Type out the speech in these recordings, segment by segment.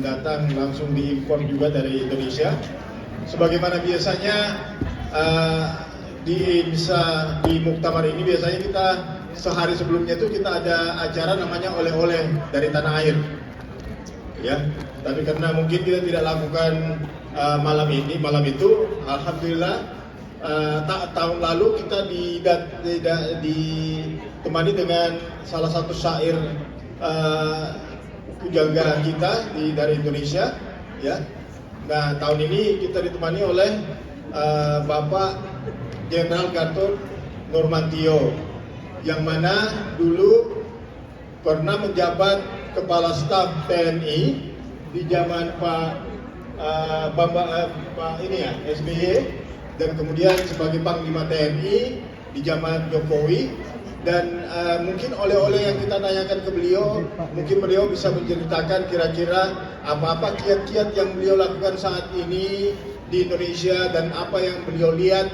datang langsung diimpor juga dari Indonesia. Sebagaimana biasanya di IMSA, di Muktamar ini biasanya kita sehari sebelumnya itu kita ada acara namanya oleh-oleh dari tanah air. Ya, tapi karena mungkin kita tidak lakukan malam itu, alhamdulillah tahun lalu kita ditemani dengan salah satu syair penjaga kita dari Indonesia, ya. Nah, tahun ini kita ditemani oleh Bapak Jenderal Gatot Nurmantio, yang mana dulu pernah menjabat Kepala Staf TNI di zaman Pak SBY, dan kemudian sebagai Panglima TNI di zaman Jokowi. Dan mungkin oleh-oleh yang kita tanyakan ke beliau, mungkin beliau bisa menceritakan kira-kira apa-apa kiat-kiat yang beliau lakukan saat ini di Indonesia dan apa yang beliau lihat,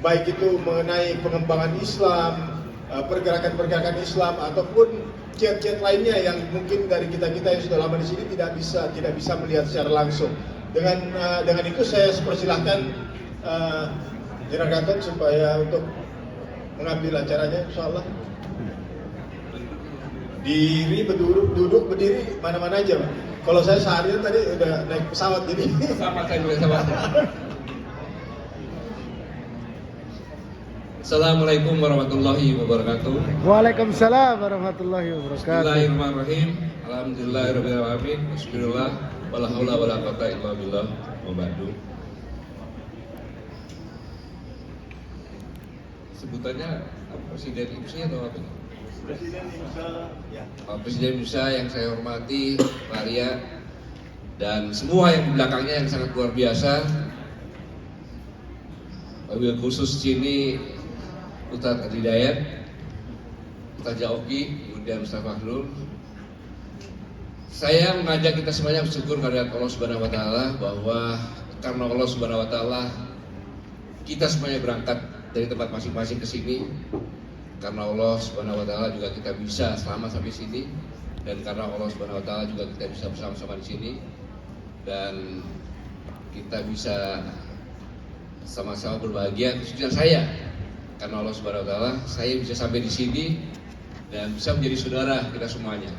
baik itu mengenai pengembangan Islam, pergerakan-pergerakan Islam, ataupun kiat-kiat lainnya yang mungkin dari kita-kita yang sudah lama di sini tidak bisa melihat secara langsung. Dengan itu saya persilahkan Jenderal Gatot supaya untuk mengambil acaranya, insyaallah. Duduk, berdiri, mana-mana aja, Pak. Kalau saya seharian tadi udah naik pesawat, jadi sama saya juga sama. Assalamualaikum warahmatullahi wabarakatuh. Waalaikumsalam warahmatullahi wabarakatuh. Bismillahirrahmanirrahim. Alhamdulillahirabbil alamin. Bismillah. Wala haula wala quwata illa billah. Wa ba'du. Sebutannya Presiden IMSA atau apa? Presiden IMSA, ya. Presiden IMSA yang saya hormati, Pak Arya, dan semua yang di belakangnya yang sangat luar biasa. Wabil khusus sini Ustadz Adi Dayat, Ustadz Jauki, kemudian Ustadz Fahrul. Saya mengajak kita semuanya bersyukur kepada Allah Subhanahu wa taala bahwa karena Allah Subhanahu wa taala kita semuanya berangkat dari tempat masing-masing ke sini. Karena Allah Subhanahu wa taala juga kita bisa selamat sampai sini, dan karena Allah Subhanahu wa taala juga kita bisa bersama-sama di sini, dan kita bisa sama-sama berbahagia. Khususnya saya, karena Allah Subhanahu wa taala saya bisa sampai di sini dan bisa menjadi saudara kita semuanya.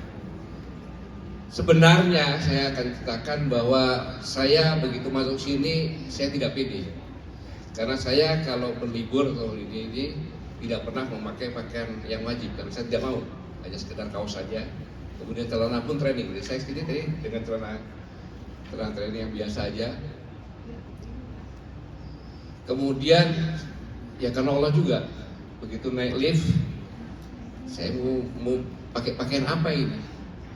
Sebenarnya saya akan katakan bahwa saya begitu masuk sini saya tidak pede. Karena saya kalau berlibur atau ini tidak pernah memakai pakaian yang wajib, karena saya tidak mau, hanya sekedar kaos saja. Kemudian celana pun training, jadi saya sendiri tadi dengan celana training yang biasa aja. Kemudian ya karena Allah juga, begitu naik lift, saya mau pakai pakaian apa ini?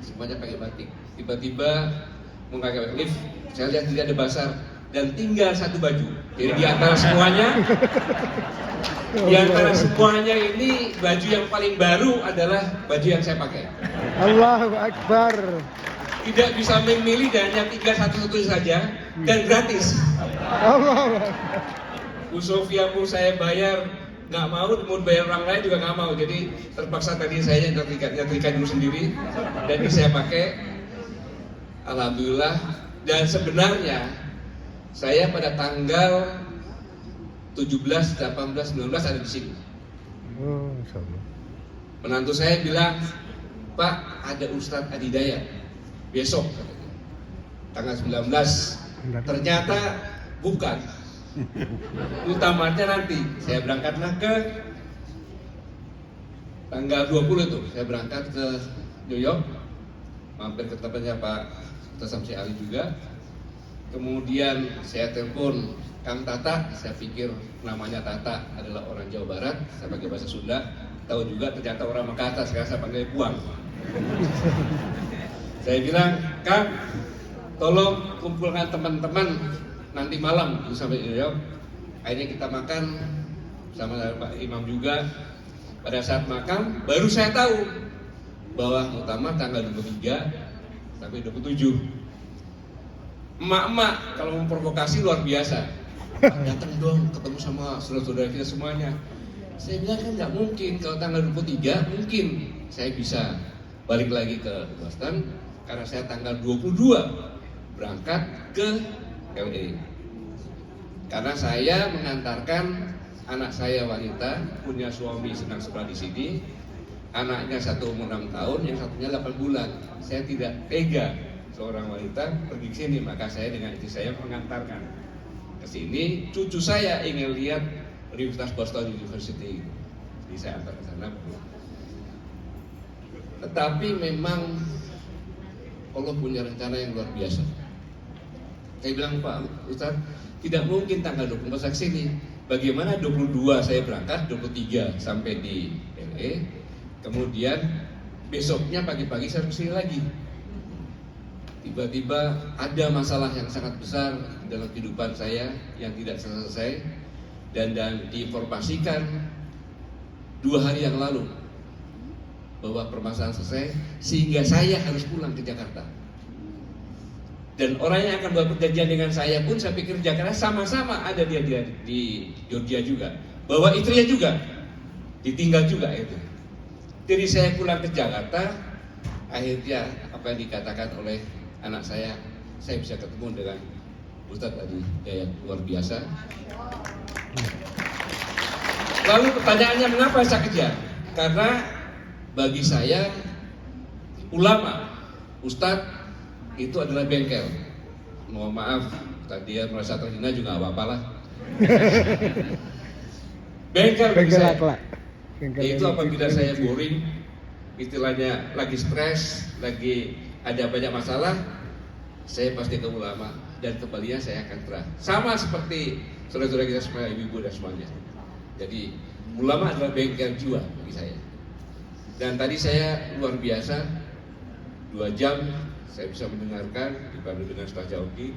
Semuanya pakai batik. Tiba-tiba mau pakai lift, saya lihat tidak ada bazar dan tinggal satu baju. Jadi di antara semuanya ini baju yang paling baru adalah baju yang saya pakai. Allahu Akbar. Tidak bisa memilih dan hanya tinggal satu-satu saja dan gratis. Allahu Akbar. Bu Sofia pun saya bayar, nggak mau bayar orang lain juga nggak mau. Jadi terpaksa tadi saya nyetrika dulu sendiri dan ini saya pakai. Alhamdulillah. Dan sebenarnya saya pada tanggal 17, 18, 19 ada di sini. Oh, insyaallah. Menantu saya bilang, Pak, ada Ustadz Adi Dayat besok katanya, tanggal 19. Ternyata bukan. Utamanya nanti saya berangkatlah ke tanggal 20 itu. Saya berangkat ke New York, mampir ke tempatnya Pak Samsi Ali juga. Kemudian saya telepon Kang Tata, saya pikir namanya Tata adalah orang Jawa Barat, saya pakai bahasa Sunda, tahu juga ternyata orang Makassar, sekarang saya panggil Buang. Saya bilang, Kang, tolong kumpulkan teman-teman nanti malam sampai New York. Akhirnya kita makan sama Pak Imam juga. Pada saat makan, baru saya tahu bahwa muktamar tanggal 23 sampai 27. Emak-emak kalau memprovokasi luar biasa. Datang dong ketemu sama saudara-saudara kita semuanya. Saya bilang kan nggak mungkin, kalau tanggal 23 mungkin saya bisa balik lagi ke Boston karena saya tanggal 22 berangkat ke LA. Karena saya mengantarkan anak saya wanita, punya suami sedang sekolah di sini, anaknya satu umur 6 tahun, yang satunya 8 bulan. Saya tidak tega seorang wanita pergi ke sini, maka saya dengan istri saya mengantarkan ke sini. Cucu saya ingin lihat Universitas Boston University, jadi saya antar ke sana. Tetapi memang Allah punya rencana yang luar biasa. Saya bilang, Pak Ustadz, tidak mungkin tanggal 24 ke sini. Bagaimana 22 saya berangkat, 23 sampai di LA, kemudian besoknya pagi-pagi saya kesini lagi. Tiba-tiba ada masalah yang sangat besar dalam kehidupan saya yang tidak selesai, dan diinformasikan 2 hari yang lalu bahwa permasalahan selesai, sehingga saya harus pulang ke Jakarta. Dan orang yang akan buat perjanjian dengan saya pun saya pikir Jakarta sama-sama ada dia di Georgia juga, bawa istrinya juga, ditinggal juga itu. Jadi saya pulang ke Jakarta, akhirnya apa yang dikatakan oleh anak saya bisa ketemu dengan Ustadz tadi, yang luar biasa. Lalu pertanyaannya, mengapa saya kejar? Karena bagi saya ulama, Ustadz itu adalah bengkel. Mohon maaf, tadi dia merasa terhina juga nggak apa-apa lah. Bengkel bagi saya. Itu apabila saya boring, istilahnya lagi stres, lagi ada banyak masalah, saya pasti ke ulama dan kembalinya saya akan terang. Sama seperti saudara-saudara kita semua, ibu-ibu dan semuanya. Jadi ulama adalah bengkel jiwa bagi saya. Dan tadi saya luar biasa, 2 jam saya bisa mendengarkan dibanding dengan Ustaz Jauki.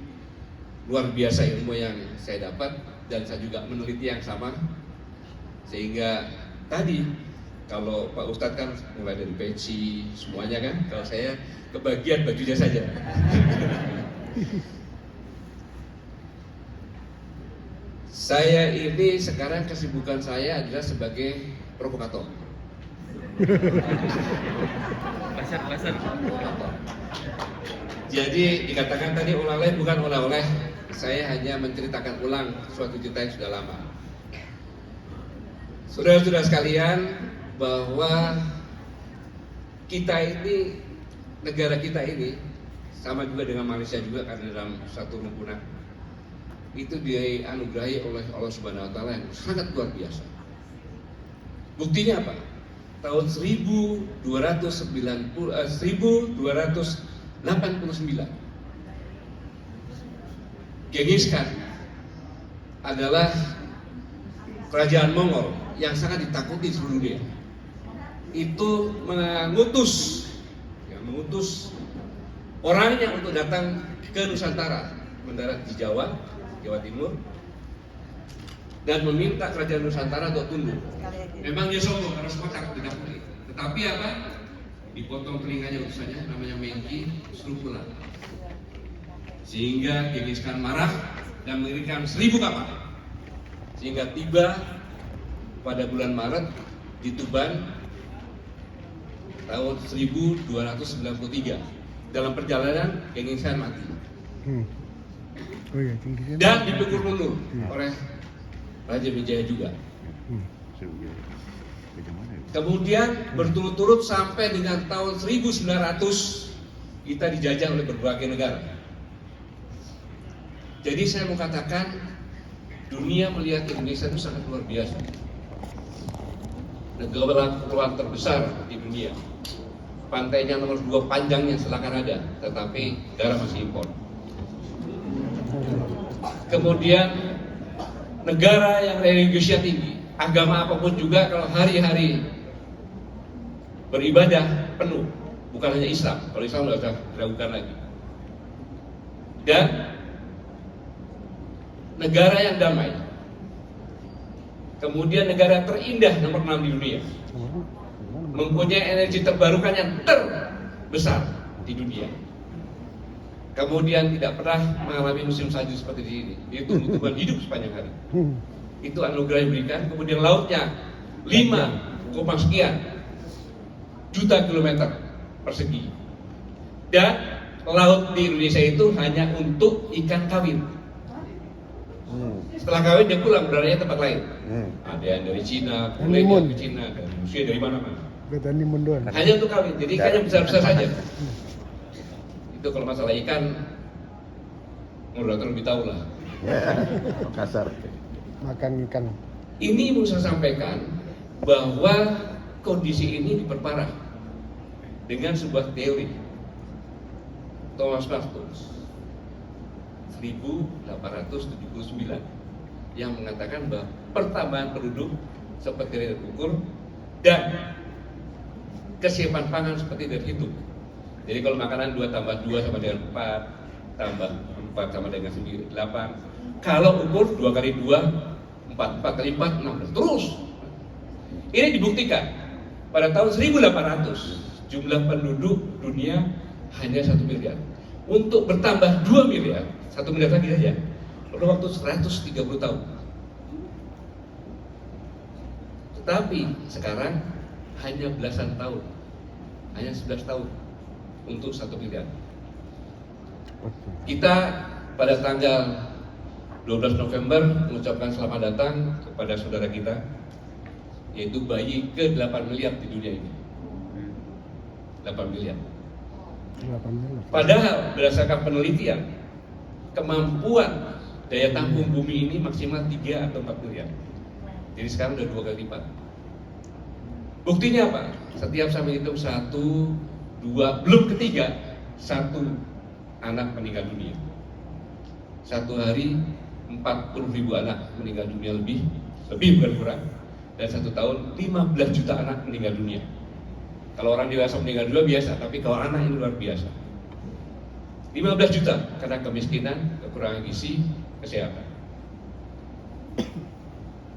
Luar biasa ilmu yang saya dapat, dan saya juga meneliti yang sama. Sehingga tadi kalau Pak Ustadz kan mulai dari peci semuanya kan, kalau saya kebagian bajunya saja. Saya ini sekarang kesibukan saya adalah sebagai provokator. Pasar. Jadi dikatakan tadi oleh-oleh, bukan oleh-oleh. Saya hanya menceritakan ulang suatu cerita yang sudah lama. Saudara-saudara sekalian, bahwa kita ini, negara kita ini sama juga dengan Malaysia juga, karena dalam satu rumunan itu dianugerahi oleh Allah Subhanahu wa taala yang sangat luar biasa. Buktinya apa? Tahun 1289, Genghis Khan adalah kerajaan Mongol yang sangat ditakuti di seluruh dunia. Itu mengutus orangnya untuk datang ke Nusantara, mendarat di Jawa Timur, dan meminta kerajaan Nusantara untuk tunduk. Memang dia sombong karena semua takut didapuri. Tetapi apa? Dipotong telinganya utusannya, namanya Mengki, suruh pulang. Sehingga Genghis Khan marah dan mengirimkan 1000 kapal. Sehingga tiba pada bulan Maret di Tuban tahun 1293. Dalam perjalanan Genghis Khan mati. Dan dipikul mundur oleh Raja Wijaya juga. Kemudian berturut-turut sampai dengan tahun 1900 kita dijajah oleh berbagai negara. Jadi saya mau katakan, dunia melihat Indonesia itu sangat luar biasa. Negara kepulauan terbesar di dunia, pantainya nomor 2 panjangnya seakan ada, tetapi garam masih impor. Kemudian negara yang religiusnya tinggi, agama apapun juga kalau hari-hari beribadah penuh, bukan hanya Islam. Kalau Islam nggak usah diragukan lagi. Dan negara yang damai. Kemudian negara terindah nomor 6 di dunia, mempunyai energi terbarukan yang terbesar di dunia. Kemudian tidak pernah mengalami musim salju seperti di sini. Itu tumbuhan hidup sepanjang hari. Itu anugerah yang diberikan. Kemudian lautnya 5, sekian juta kilometer persegi. Dan laut di Indonesia itu hanya untuk ikan kawin. Setelah kawin dia pulang, berada tempat lain. Ada yang dari Cina, Honeymoon. dari Cina, dari Rusia, dari mana-mana. Betani munduan. Hanya untuk kawin, jadi ikannya besar-besar saja. Itu kalau masalah ikan, moderator lebih tahu lah. Kasar. Makan ikan. Ini mau saya sampaikan bahwa kondisi ini diperparah dengan sebuah teori Thomas Malthus 1879 yang mengatakan bahwa pertambahan penduduk seperti dari ukur dan kesiapan pangan seperti dari hidup. Jadi kalau makanan 2 tambah 2 sama dengan 4, tambah 4 sama dengan 8. Kalau ukur 2 kali 2, 4 kali 4, 16. Terus. Ini dibuktikan pada tahun 1800 jumlah penduduk dunia hanya 1 miliar. Untuk bertambah 2 miliar, 1 miliar lagi saja, perlu waktu 130 tahun. Tetapi sekarang hanya belasan tahun, hanya 11 tahun untuk 1 miliar. Kita pada tanggal 12 November mengucapkan selamat datang kepada saudara kita, yaitu bayi ke-8 miliar di dunia ini. 8 miliar. 8 miliar. Padahal berdasarkan penelitian, kemampuan daya tampung bumi ini maksimal 3 atau 4 miliar. Jadi sekarang udah 2 kali lipat. Buktinya apa? Setiap sampai hitung 1, 2, belum ketiga, 1 anak meninggal dunia. Satu hari 40.000 anak meninggal dunia, lebih bukan kurang. Dan 1 tahun 15 juta anak meninggal dunia. Kalau orang dewasa meninggal dunia biasa, tapi kalau anak ini luar biasa. 15 juta karena kemiskinan, kekurangan gizi, kesehatan.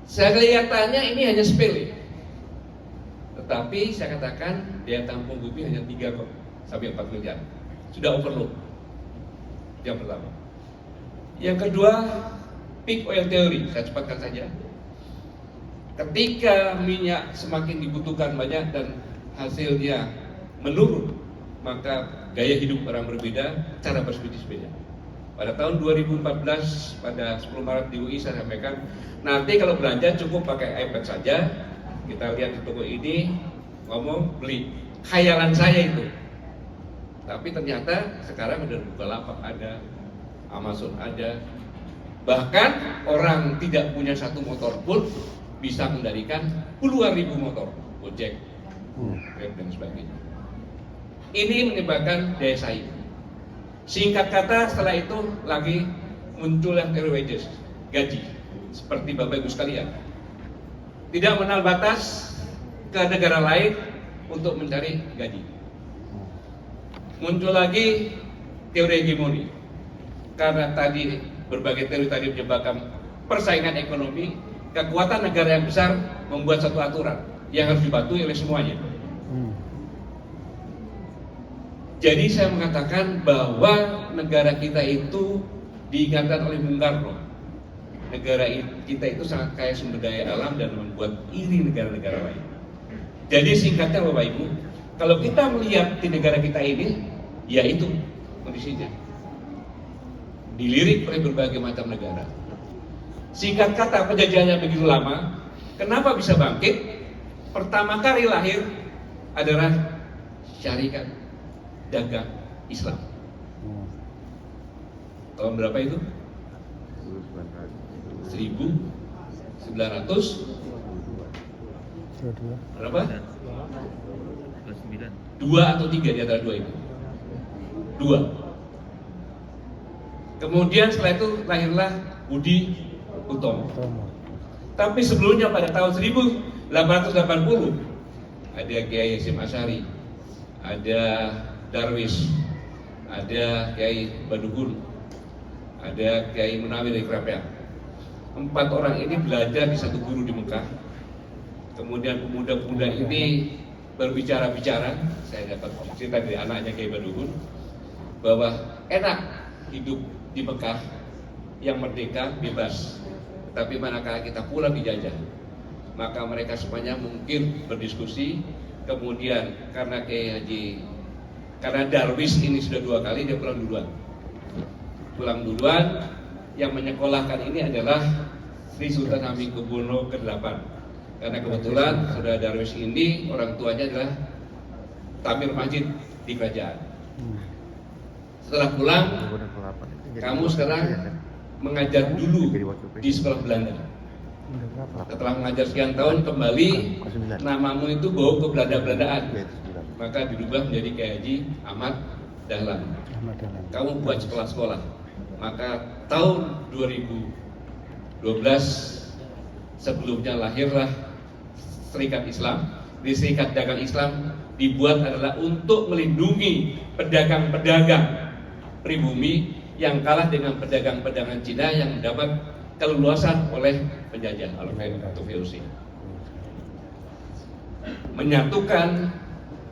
Saya kelihatannya ini hanya sepele. Tetapi saya katakan daya tampung bumi hanya 3 sampai 4 miliar. Sudah overload. Yang pertama. Yang kedua, peak oil theory. Saya cepatkan saja. Ketika minyak semakin dibutuhkan banyak dan hasilnya menurun, maka gaya hidup orang berbeda, cara berbisnis beda. Pada tahun 2014, pada 10 Maret di UI saya sampaikan, nanti kalau belanja cukup pakai iPad saja. Kita lihat di toko ini, ngomong beli. Khayalan saya itu. Tapi ternyata sekarang ada Bukalapak ada, Amazon ada. Bahkan orang tidak punya 1 motor pun bisa mengendalikan puluhan ribu motor, Gojek, Grab dan sebagainya. Ini menyebabkan daya saing. Singkat kata, setelah itu lagi muncul yang wages, gaji. Seperti Bapak Ibu sekalian, tidak mengenal batas ke negara lain untuk mencari gaji. Muncul lagi teori hegemoni. Karena tadi berbagai teori tadi menyebabkan persaingan ekonomi, kekuatan negara yang besar membuat satu aturan yang harus dipatuhi oleh semuanya. Jadi saya mengatakan bahwa negara kita itu diingatkan oleh Bung Karno. Negara kita itu sangat kaya sumber daya alam dan membuat iri negara-negara lain. Jadi singkatnya Bapak Ibu, kalau kita melihat di negara kita ini, ya itu kondisinya. Dilirik oleh berbagai macam negara. Singkat kata, penjajahannya begitu lama, kenapa bisa bangkit? Pertama kali lahir adalah syarikat dagang Islam. Tahun berapa itu? 1900 berapa? 29. 2 atau 3 di antara 2 itu. 2. Kemudian setelah itu lahirlah Budi Utomo. Tapi sebelumnya pada tahun 1880 ada Kiai Hasyim Asy'ari, ada Darwis, ada Kiai Baduhun, ada Kiai Munawir dari Krapia. 4 orang ini belajar di satu guru di Mekah. Kemudian pemuda-pemuda ini berbicara-bicara. Saya dapat cerita dari anaknya Kiai Baduhun bahwa enak hidup di Mekah yang merdeka, bebas. Tapi manakala kita pulang dijajah, maka mereka semuanya mungkin berdiskusi. Kemudian karena Kiai Haji Karena Darwis ini sudah 2 kali dia pulang duluan. Pulang duluan, yang menyekolahkan ini adalah Sri Sultan Hamengkubuwono ke-8. Karena kebetulan saudara Darwis ini orang tuanya adalah Tamir Masjid di kerajaan. Setelah pulang, kamu sekarang mengajar dulu di sekolah Belanda. Setelah mengajar sekian tahun kembali, namamu itu bawa ke Belanda-Belandaan. Maka dirubah menjadi Kiai Haji Ahmad Dahlan. Kamu buat sekolah-sekolah. Maka tahun 2012 sebelumnya lahirlah Serikat Islam. Di Serikat Dagang Islam dibuat adalah untuk melindungi pedagang-pedagang pribumi yang kalah dengan pedagang-pedagang Cina yang mendapat keleluasan oleh penjajah atau VOC. Menyatukan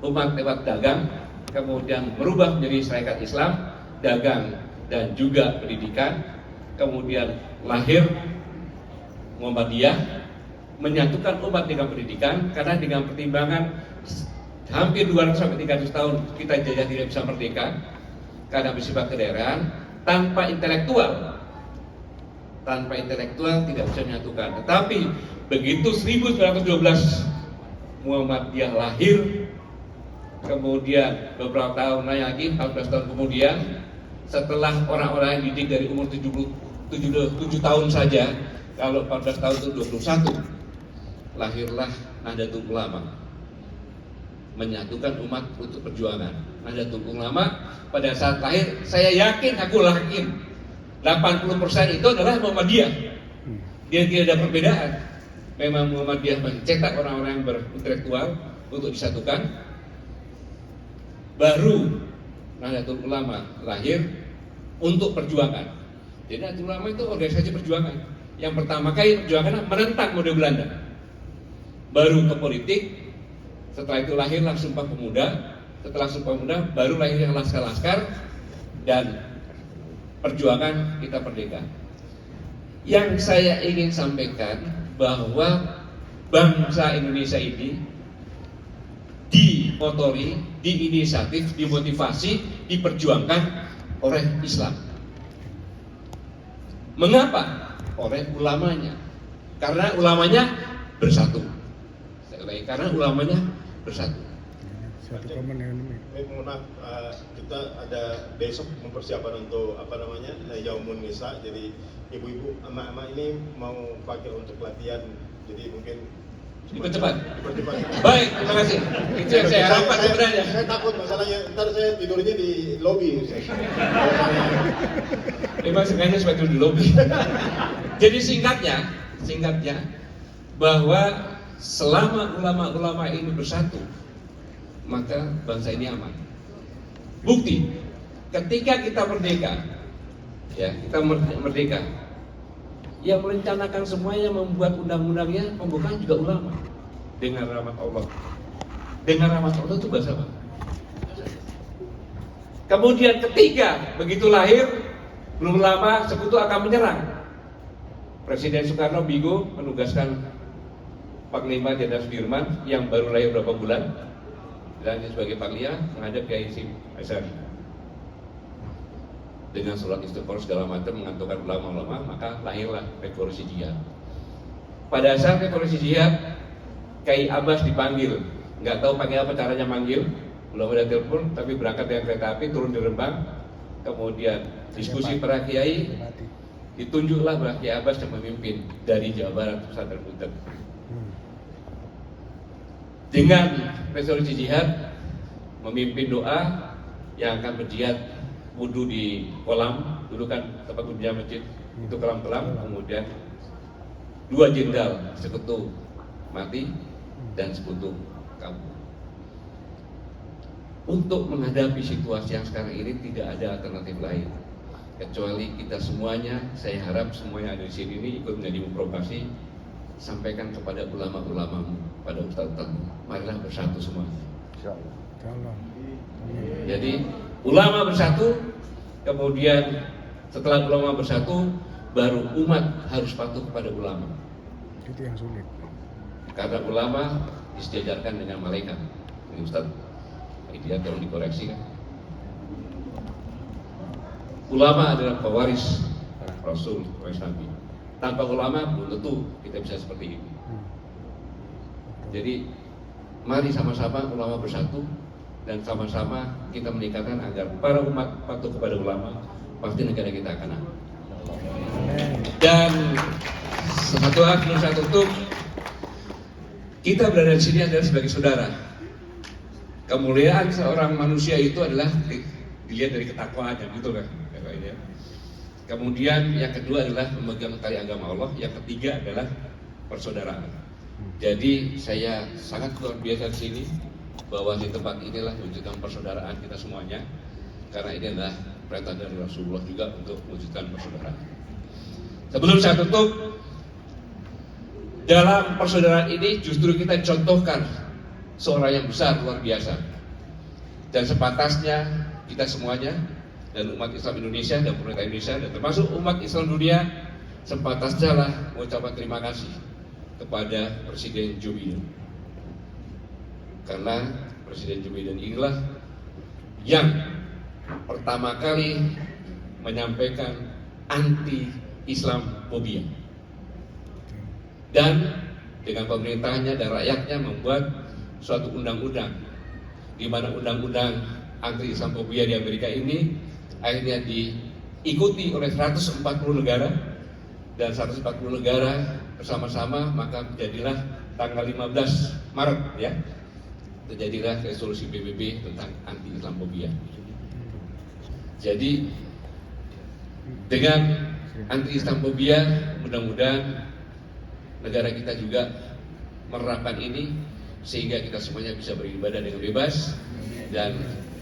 umat lewat dagang, kemudian merubah menjadi Serikat Islam, dagang dan juga pendidikan, kemudian lahir Muhammadiyah, menyatukan umat dengan pendidikan, karena dengan pertimbangan hampir 200-300 tahun kita jajah tidak bisa merdeka karena bersifat kedaerahan, tanpa intelektual tidak bisa menyatukan. Tetapi begitu 1912 Muhammadiyah lahir, kemudian beberapa tahun lagi, 14 tahun kemudian, setelah orang-orang yang didik dari umur 7 tahun saja, kalau 14 tahun itu 21, lahirlah Nahdlatul Ulama, menyatukan umat untuk perjuangan. Nahdlatul Ulama pada saat lahir, saya yakin, aku yakin 80% itu adalah Muhammadiyah. Dia tidak ada perbedaan. Memang Muhammadiyah mencetak orang-orang yang berintelektual untuk disatukan. Baru Nahdlatul Ulama lahir untuk perjuangan. Jadi Nahdlatul Ulama itu organisasi perjuangan. Yang pertama kali perjuangan menentang mode Belanda. Baru ke politik. Setelah itu lahirlah Sumpah Pemuda. Setelah Sumpah Pemuda baru lahirnya Laskar-Laskar dan perjuangan kita merdeka. Yang saya ingin sampaikan bahwa bangsa Indonesia ini dimotori, diinisiatif, dimotivasi, diperjuangkan oleh Islam. Mengapa? Oleh ulamanya. Karena ulamanya bersatu. Karena ulamanya bersatu. Satu komen dengan ini. Mohon maaf, kita ada besok mempersiapkan untuk Yaumun Nisa. Jadi ibu-ibu, emak-emak ini mau pakai untuk latihan. Jadi mungkin Dipercepat. dipercepat. Baik, terima kasih. Itu yang saya harapkan sebenarnya. Saya takut masalahnya, ntar saya tidurnya di lobi. Memang sengaja supaya tidur di lobi. Jadi singkatnya bahwa selama ulama-ulama ini bersatu, maka bangsa ini aman. Bukti, ketika kita merdeka, yang merencanakan semuanya, membuat undang-undangnya, pembukaan juga ulama. Dengan rahmat Allah. Dengan rahmat Allah itu bahasa apa? Kemudian ketiga, begitu lahir, belum lama sekutu akan menyerang. Presiden Soekarno bingung menugaskan Panglima Jenderal Sudirman yang baru lahir berapa bulan, dan sebagai Panglima menghadap Kiai Hasyim Asy'ari. Dengan surat istighfar segala macam mengantukkan ulama-ulama, maka lahirlah revolusi jihad. Pada saat revolusi jihad, Kiai Abbas dipanggil, nggak tahu pakai apa caranya manggil, belum ada telepon, tapi berangkat dengan kereta api, turun di Rembang, kemudian diskusi para kiai, ditunjuklah bahwa Kiai Abbas yang memimpin dari Jawa Barat, Pesantren Buntut. Dengan resolusi jihad, memimpin doa yang akan berjihad, wudhu di kolam, dulu kan tempat wudhunya masjid, itu kolam-kolam, kemudian 2 jenderal sekutu mati dan sekutu kabur. Untuk menghadapi situasi yang sekarang ini tidak ada alternatif lain kecuali kita semuanya, saya harap semua yang ada di sini ini ikut menjadi provokasi, sampaikan kepada ulama-ulamamu, pada ustaz-ustazmu, marilah bersatu semuanya. Insyaallah. Jadi ulama bersatu, kemudian setelah ulama bersatu, baru umat harus patuh kepada ulama. Itu yang sulit. Karena ulama disejajarkan dengan malaikat. Ini Ustaz, dia tolong dikoreksi kan. ulama adalah pewaris Rasul, pewaris Nabi. Tanpa ulama belum tentu kita bisa seperti ini. Jadi mari sama-sama ulama bersatu dan sama-sama kita meningkatkan agar para umat patuh kepada ulama, pasti negara kita akan aman. Dan satu hal belum saya tutup, kita berada di sini adalah sebagai saudara. Kemuliaan seorang manusia itu adalah dilihat dari ketakwaannya, gitu kan? Kemudian yang kedua adalah memegang tali agama Allah, yang ketiga adalah persaudaraan. Jadi saya sangat luar biasa di sini bahwa di tempat inilah wujudkan persaudaraan kita semuanya, karena ini adalah perintah dari Rasulullah juga untuk wujudkan persaudaraan. Sebelum saya tutup, dalam persaudaraan ini justru kita contohkan seorang yang besar luar biasa, dan sepantasnya kita semuanya dan umat Islam Indonesia dan pemerintah Indonesia dan termasuk umat Islam dunia sepantasnya lah mengucapkan terima kasih kepada Presiden Joe Biden, karena Presiden Joe Biden inilah yang pertama kali menyampaikan anti Islamofobia, dan dengan pemerintahnya dan rakyatnya membuat suatu undang-undang di mana undang-undang anti Islamofobia di Amerika ini akhirnya diikuti oleh 140 negara, dan 140 negara bersama-sama, maka jadilah tanggal 15 Maret ya, terjadilah resolusi PBB tentang anti Islamofobia. Jadi dengan anti Islamofobia, mudah-mudahan negara kita juga menerapkan ini sehingga kita semuanya bisa beribadah dengan bebas dan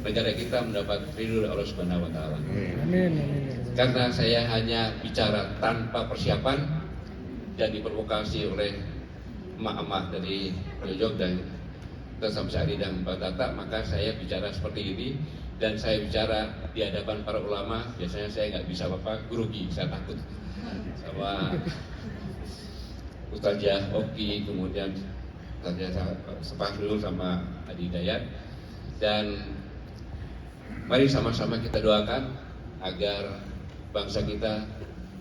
negara kita mendapat ridho dari Allah Subhanahu wa taala. Amin. Karena saya hanya bicara tanpa persiapan dan diprovokasi oleh emak-emak dari Jogja dan Sam Syari dan Pak Tata, maka saya bicara seperti ini. Dan saya bicara di hadapan para ulama, biasanya saya nggak bisa apa-apa, grogi, saya takut sama Ustazah Oki, kemudian Ustazah Sepahrul sama Adi Dayat. Dan mari sama-sama kita doakan agar bangsa kita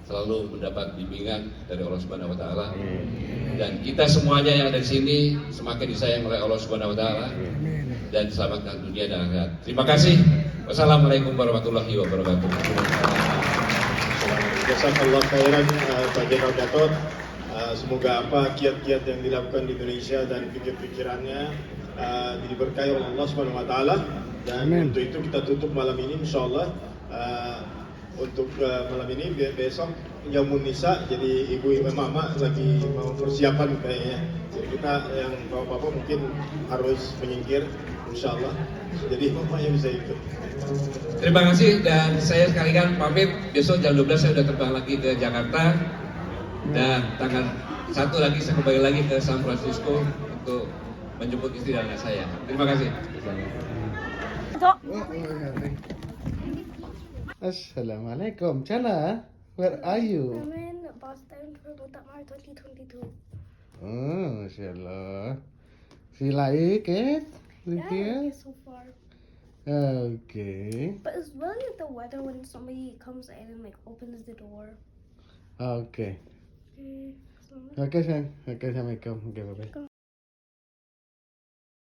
selalu mendapat bimbingan dari Allah Subhanahu wa taala, dan kita semuanya yang ada di sini semakin disayang oleh Allah Subhanahu wa taala dan diselamatkan dunia dan akhirat. Terima kasih. Wassalamualaikum warahmatullahi wabarakatuh. Jazakallah khairan Pak Jenderal Gatot. Semoga kiat-kiat yang dilakukan di Indonesia dan pikir-pikirannya diberkahi oleh Allah Subhanahu wa taala. Dan untuk itu kita tutup malam ini insyaallah. Untuk malam ini, besok Yamun Nisa, jadi ibu-ibu mama lagi mau persiapan kayaknya. Jadi kita yang bapak-bapak mungkin harus menyingkir insyaallah. Jadi mamanya bisa ikut. Terima kasih, dan saya sekalian pamit. Besok jam 12 saya sudah terbang lagi ke Jakarta, dan tanggal 1 lagi saya kembali lagi ke San Francisco untuk menjemput istri dan anak saya. Terima kasih. Assalamualaikum. Chana, where are you? I'm in Boston for Muktamar 2022. Oh, mashallah. She like it? With Yeah, you? so far. Okay. But it's really the weather when somebody comes in and like opens the door. Okay. Mm, so Okay, sayang. Okay, Assalamualaikum. Okay, bye-bye.